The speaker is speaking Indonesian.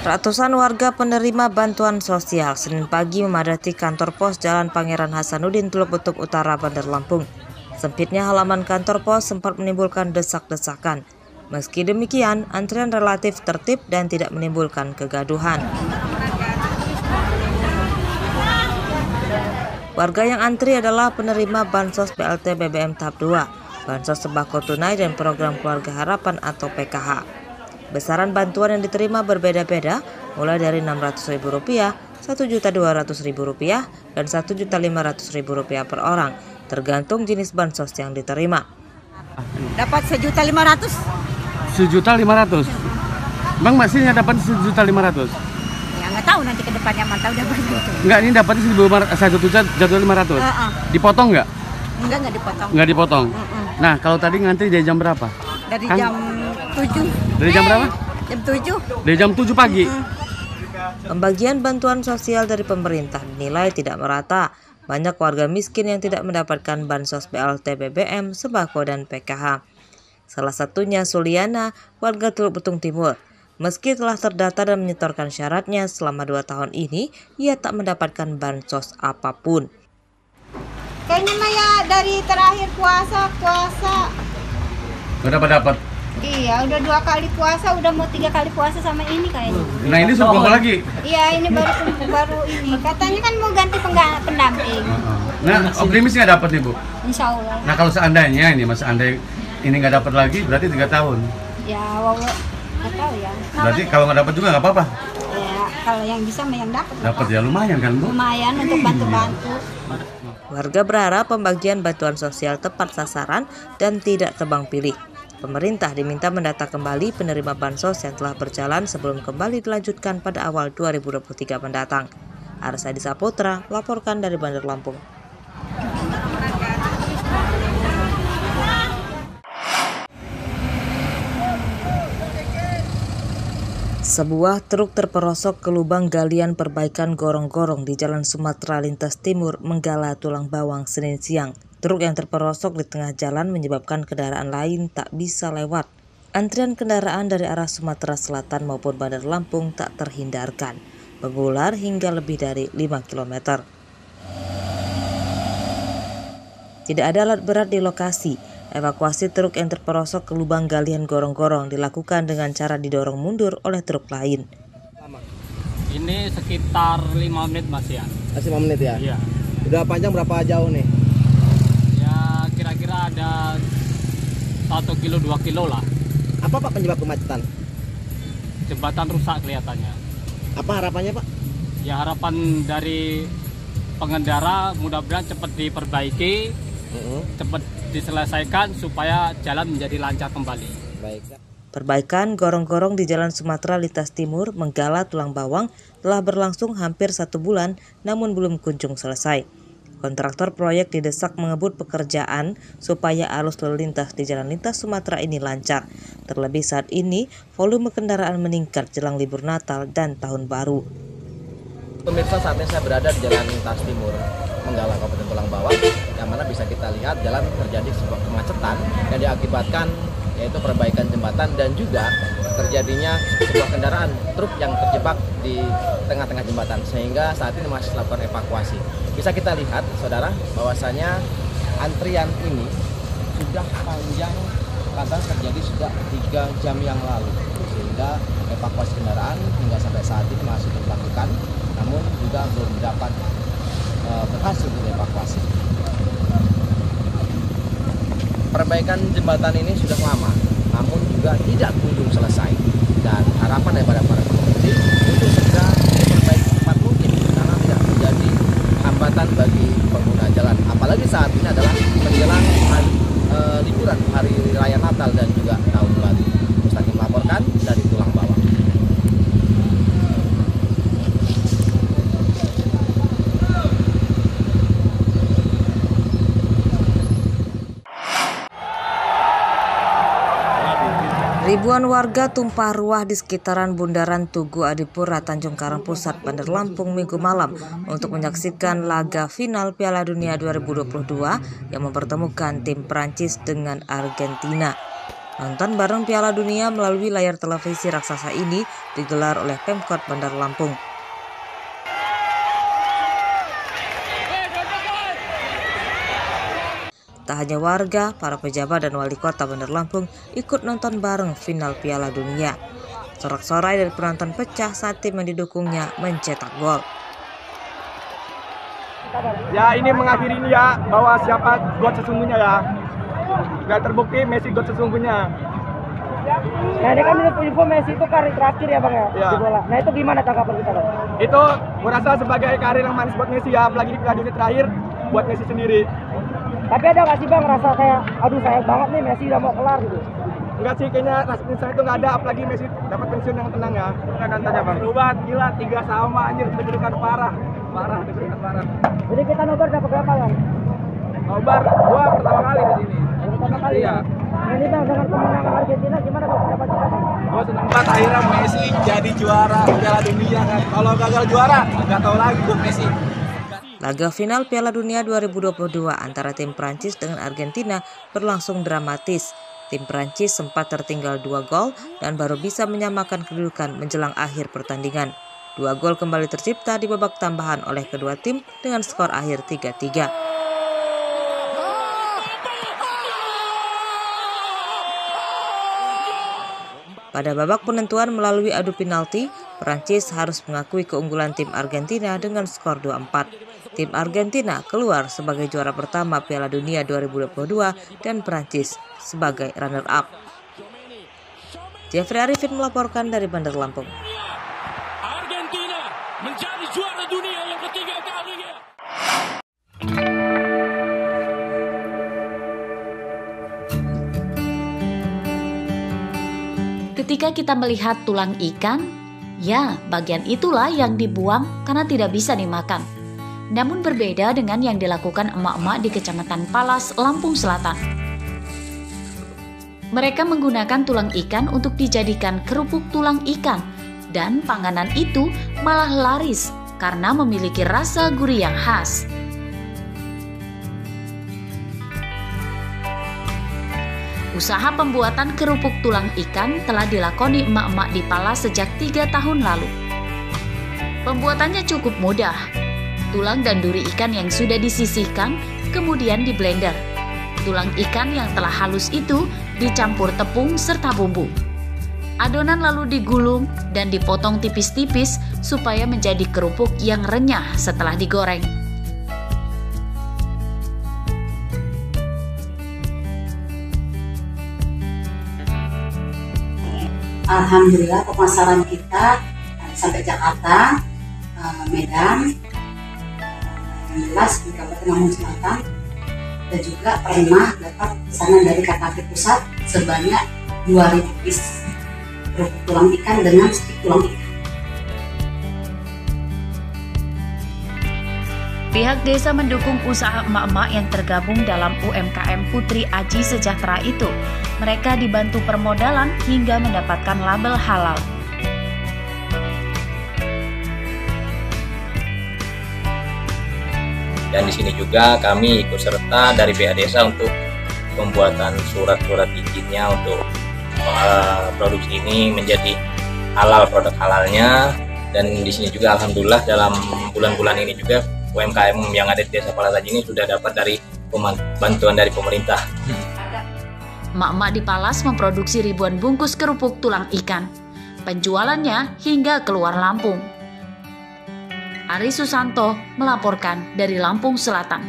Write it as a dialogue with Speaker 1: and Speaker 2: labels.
Speaker 1: Ratusan warga penerima bantuan sosial Senin pagi memadati kantor pos Jalan Pangeran Hasanuddin, Teluk Betung Utara, Bandar Lampung. Sempitnya halaman kantor pos sempat menimbulkan desak-desakan. Meski demikian, antrian relatif tertib dan tidak menimbulkan kegaduhan. Warga yang antri adalah penerima Bansos BLT BBM tahap 2, Bansos Sembako Tunai dan Program Keluarga Harapan atau PKH. Besaran bantuan yang diterima berbeda-beda, mulai dari Rp600.000, Rp1.200.000, dan Rp1.500.000 per orang, tergantung jenis bansos yang diterima.
Speaker 2: Dapat Rp1.500.000.
Speaker 3: Rp1.500.000. Bang masihnya dapat Rp1.500.000.
Speaker 2: Ya nggak tahu nanti ke depannya mantau dapat itu.
Speaker 3: Enggak, ini dapatnya Rp1.500.000. Dipotong nggak?
Speaker 2: Nggak dipotong.
Speaker 3: Nggak dipotong. Nah, kalau tadi ngantri dari jam berapa?
Speaker 2: Dari jam 7.
Speaker 3: Dari jam berapa?
Speaker 2: Jam 7.
Speaker 3: Dari jam 7 pagi.
Speaker 1: Pembagian bantuan sosial dari pemerintah dinilai tidak merata. Banyak warga miskin yang tidak mendapatkan bansos BLT BBM, sembako, dan PKH. Salah satunya Suliana, warga Teluk Betung Timur. Meski telah terdata dan menyetorkan syaratnya selama 2 tahun ini, ia tak mendapatkan bansos apapun.
Speaker 2: Kayaknya Maya dari terakhir puasa.
Speaker 3: Nggak dapat.
Speaker 2: Iya, udah 2 kali puasa, udah mau 3 kali puasa sama ini kayaknya.
Speaker 3: Nah, ini suruh kumpul lagi.
Speaker 2: Iya, ini baru ini. Katanya kan mau ganti pendamping.
Speaker 3: Nah, optimis nggak dapat nih, Bu?
Speaker 2: Insya Allah.
Speaker 3: Nah, kalau seandainya ini ini nggak dapat lagi, berarti 3 tahun.
Speaker 2: Ya, walau nggak tahu ya.
Speaker 3: Berarti kalau nggak dapat juga nggak apa-apa.
Speaker 2: Ya, kalau yang bisa yang dapat.
Speaker 3: Dapat ya lumayan kan, Bu?
Speaker 2: Lumayan untuk bantu-bantu.
Speaker 1: Warga berharap pembagian bantuan sosial tepat sasaran dan tidak tebang pilih. Pemerintah diminta mendata kembali penerima bansos yang telah berjalan sebelum kembali dilanjutkan pada awal 2023 mendatang. Arsadi Saputra laporkan dari Bandar Lampung. Sebuah truk terperosok ke lubang galian perbaikan gorong-gorong di Jalan Sumatera Lintas Timur, Menggala, Tulang Bawang, Senin siang. Truk yang terperosok di tengah jalan menyebabkan kendaraan lain tak bisa lewat. Antrian kendaraan dari arah Sumatera Selatan maupun Bandar Lampung tak terhindarkan, mengular hingga lebih dari 5 km. Tidak ada alat berat di lokasi. Evakuasi truk yang terperosok ke lubang galian gorong-gorong dilakukan dengan cara didorong mundur oleh truk lain.
Speaker 4: Ini sekitar 5 menit Mas ya.
Speaker 5: Masih 5 menit ya?
Speaker 4: Iya.
Speaker 5: Udah panjang berapa jauh nih?
Speaker 4: Ya kira-kira ada 1 kilo 2 kilo lah.
Speaker 5: Apa Pak penyebab kemacetan?
Speaker 4: Jembatan rusak kelihatannya.
Speaker 5: Apa harapannya Pak?
Speaker 4: Ya harapan dari pengendara mudah-mudahan cepat diperbaiki, cepat diselesaikan supaya jalan menjadi lancar kembali.
Speaker 5: Baik.
Speaker 1: Perbaikan gorong-gorong di Jalan Sumatera Lintas Timur, Menggala, Tulang Bawang telah berlangsung hampir 1 bulan namun belum kunjung selesai. Kontraktor proyek didesak mengebut pekerjaan supaya arus lalu lintas di Jalan Lintas Sumatera ini lancar. Terlebih saat ini volume kendaraan meningkat jelang libur Natal dan Tahun Baru.
Speaker 5: Pemirsa, saat ini saya berada di Jalan Lintas Timur Menggala, Kabupaten Tulang Bawang, yang mana bisa kita lihat jalan terjadi sebuah kemacetan yang diakibatkan yaitu perbaikan jembatan dan juga terjadinya sebuah kendaraan truk yang terjebak di tengah-tengah jembatan, sehingga saat ini masih melakukan evakuasi. Bisa kita lihat saudara bahwasanya antrian ini sudah panjang karena terjadi sudah 3 jam yang lalu, sehingga evakuasi kendaraan hingga sampai saat ini masih dilakukan, namun juga belum dapat berhasil dievakuasi. Perbaikan jembatan ini sudah lama, namun juga tidak kunjung selesai, dan harapan daripada para pengemudi untuk segera diperbaiki secepat mungkin karena tidak menjadi hambatan bagi pengguna jalan. Apalagi saat ini adalah menjelang liburan hari raya Natal dan juga Tahun Baru. Mustaqim melaporkan dari Tulang Bawang.
Speaker 1: Ribuan warga tumpah ruah di sekitaran Bundaran Tugu Adipura, Tanjung Karang Pusat, Bandar Lampung Minggu malam untuk menyaksikan laga final Piala Dunia 2022 yang mempertemukan tim Prancis dengan Argentina. Nonton bareng Piala Dunia melalui layar televisi raksasa ini digelar oleh Pemkot Bandar Lampung. Tak hanya warga, para pejabat dan wali kota Bandar Lampung ikut nonton bareng final Piala Dunia. Sorak-sorai dari penonton pecah saat tim yang didukungnya mencetak gol.
Speaker 6: Ya, ini mengakhiri ini ya, bahwa siapa GOAT sesungguhnya ya. Nggak terbukti Messi GOAT sesungguhnya.
Speaker 7: Nah, ini kan info Messi itu karir terakhir ya Bang ya,
Speaker 6: Ya.
Speaker 7: di bola. Nah, itu gimana tanggapan kita Bang?
Speaker 6: Itu merasa sebagai karir yang manis buat Messi ya, apalagi di Piala Dunia terakhir buat Messi sendiri.
Speaker 7: Tapi ada nggak sih Bang rasa kayak, aduh sayang banget nih Messi udah mau kelar gitu?
Speaker 6: Enggak sih, kayaknya rasa penyesalan itu nggak ada, apalagi Messi dapat pensiun yang tenang ya. Kita akan tanya Bang. Rubat, gila, 3 sama anjir, deg-degan parah. Parah, deg-degan parah.
Speaker 7: Jadi kita nobar dapat berapa Bang?
Speaker 6: Nobar, gua pertama kali di sini.
Speaker 7: Pertama kali
Speaker 6: Iya.
Speaker 7: ya? Nah, ini Bang dengan kemenangan Argentina gimana Bang pendapat kita Bang?
Speaker 6: Gua seneng banget akhirnya Messi jadi juara Piala Dunia kan. Kalau gagal juara, nggak tahu lagi gua Messi.
Speaker 1: Laga final Piala Dunia 2022 antara tim Prancis dengan Argentina berlangsung dramatis. Tim Prancis sempat tertinggal 2 gol dan baru bisa menyamakan kedudukan menjelang akhir pertandingan. 2 gol kembali tercipta di babak tambahan oleh kedua tim dengan skor akhir 3-3. Pada babak penentuan melalui adu penalti, Prancis harus mengakui keunggulan tim Argentina dengan skor 2-4. Tim Argentina keluar sebagai juara pertama Piala Dunia 2022 dan Prancis sebagai runner-up. Jeffrey Arifin melaporkan dari Bandar Lampung.
Speaker 8: Argentina menjadi juara dunia yang ketiga kalinya.
Speaker 9: Ketika kita melihat tulang ikan, ya bagian itulah yang dibuang karena tidak bisa dimakan. Namun berbeda dengan yang dilakukan emak-emak di Kecamatan Palas, Lampung Selatan. Mereka menggunakan tulang ikan untuk dijadikan kerupuk tulang ikan, dan panganan itu malah laris karena memiliki rasa gurih yang khas. Usaha pembuatan kerupuk tulang ikan telah dilakoni emak-emak di Palas sejak 3 tahun lalu. Pembuatannya cukup mudah. Tulang dan duri ikan yang sudah disisihkan kemudian di blender. Tulang ikan yang telah halus itu dicampur tepung serta bumbu. Adonan lalu digulung dan dipotong tipis-tipis supaya menjadi kerupuk yang renyah setelah digoreng.
Speaker 10: Alhamdulillah pemasaran kita sampai Jakarta, Medan, jelas di Kabupaten Lampung Selatan, dan juga pernah dapat pesanan dari KKP Pusat sebanyak 2.000 piece kerupuk tulang ikan dengan stik tulang ikan.
Speaker 9: Pihak desa mendukung usaha emak-emak yang tergabung dalam UMKM Putri Aji Sejahtera itu. Mereka dibantu permodalan hingga mendapatkan label halal.
Speaker 5: Dan di sini juga kami ikut serta dari pihak desa untuk pembuatan surat-surat izinnya untuk produksi ini menjadi halal, produk halalnya. Dan di sini juga alhamdulillah dalam bulan-bulan ini juga UMKM yang ada di Desa Palas Aji ini sudah dapat dari bantuan dari pemerintah.
Speaker 9: Emak-emak di Palas memproduksi ribuan bungkus kerupuk tulang ikan. Penjualannya hingga keluar Lampung. Ari Susanto melaporkan dari Lampung Selatan.